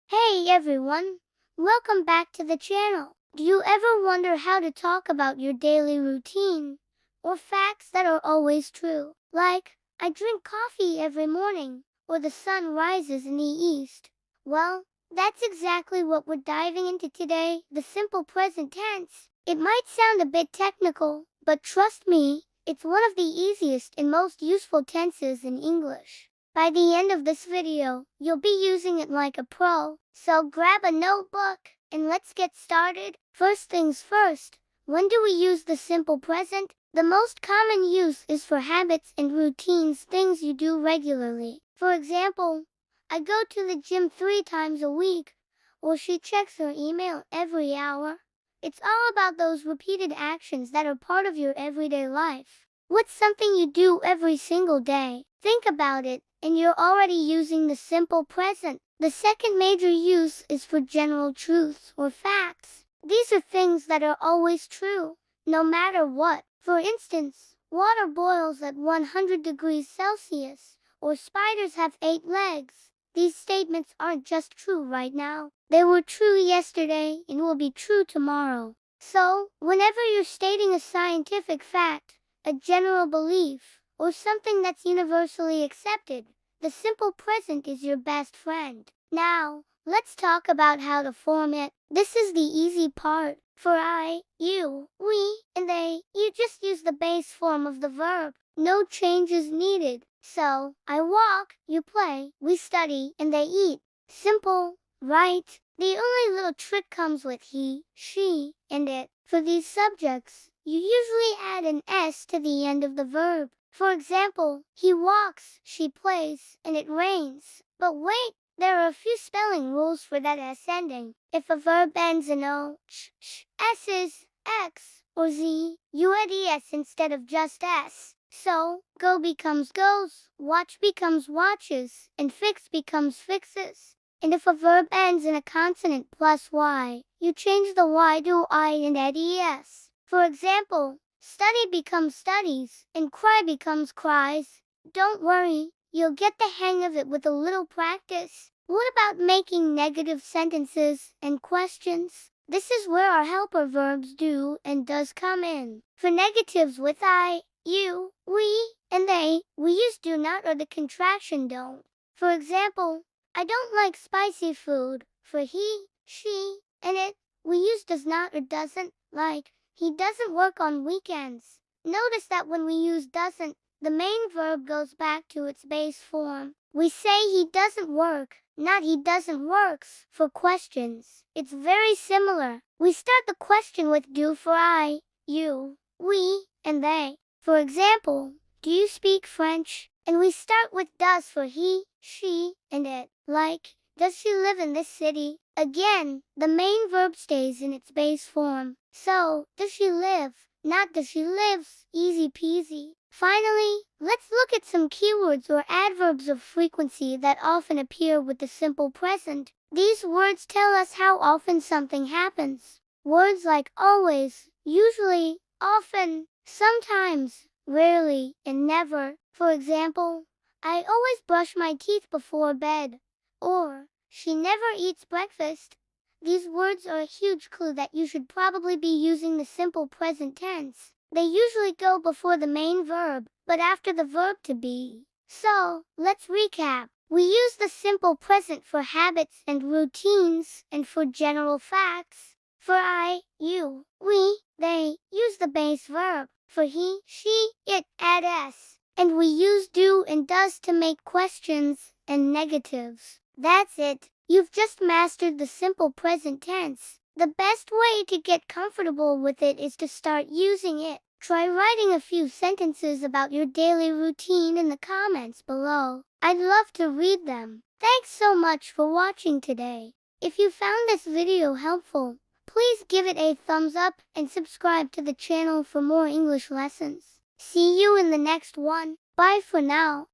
Hey everyone! Welcome back to the channel. Do you ever wonder how to talk about your daily routine? Or facts that are always true? Like, I drink coffee every morning, or the sun rises in the east. Well, that's exactly what we're diving into today, the simple present tense. It might sound a bit technical, but trust me, it's one of the easiest and most useful tenses in English. By the end of this video, you'll be using it like a pro. So grab a notebook and let's get started. First things first, when do we use the simple present? The most common use is for habits and routines, things you do regularly. For example, I go to the gym 3 times a week, or she checks her email every hour. It's all about those repeated actions that are part of your everyday life. What's something you do every single day? Think about it, and you're already using the simple present. The second major use is for general truths or facts. These are things that are always true, no matter what. For instance, water boils at 100 degrees Celsius, or spiders have 8 legs. These statements aren't just true right now. They were true yesterday and will be true tomorrow. So, whenever you're stating a scientific fact, a general belief, or something that's universally accepted, the simple present is your best friend. Now, let's talk about how to form it. This is the easy part. For I, you, we, and they, you just use the base form of the verb. No changes needed. So, I walk, you play, we study, and they eat. Simple, right? The only little trick comes with he, she, and it. For these subjects, you usually add an s to the end of the verb. For example, he walks, she plays, and it rains. But wait, there are a few spelling rules for that s ending. If a verb ends in o, sh, s's, x, or z, you add es instead of just s. So, go becomes goes, watch becomes watches, and fix becomes fixes. And if a verb ends in a consonant plus y, you change the y to I and add es. For example, study becomes studies, and cry becomes cries. Don't worry, you'll get the hang of it with a little practice. What about making negative sentences and questions? This is where our helper verbs do and does come in. For negatives with I, you, we, and they, we use do not or the contraction don't. For example, I don't like spicy food. For he, she, and it, we use does not or doesn't. Like, he doesn't work on weekends. Notice that when we use doesn't, the main verb goes back to its base form. We say he doesn't work, not he doesn't works. For questions, it's very similar. We start the question with do for I, you, we, and they. For example, do you speak French? And we start with does for he, she, and it. Like, does she live in this city? Again, the main verb stays in its base form. So, does she live? Not does she lives. Easy peasy. Finally, let's look at some keywords or adverbs of frequency that often appear with the simple present. These words tell us how often something happens. Words like always, usually, often, sometimes, rarely, and never. For example, I always brush my teeth before bed. Or, she never eats breakfast. These words are a huge clue that you should probably be using the simple present tense. They usually go before the main verb, but after the verb to be. So, let's recap. We use the simple present for habits and routines, and for general facts. For I, you, we, they, use the base verb. For he, she, it, add s. And we use do and does to make questions and negatives. That's it. You've just mastered the simple present tense. The best way to get comfortable with it is to start using it. Try writing a few sentences about your daily routine in the comments below. I'd love to read them. Thanks so much for watching today. If you found this video helpful, please give it a thumbs up and subscribe to the channel for more English lessons. See you in the next one. Bye for now.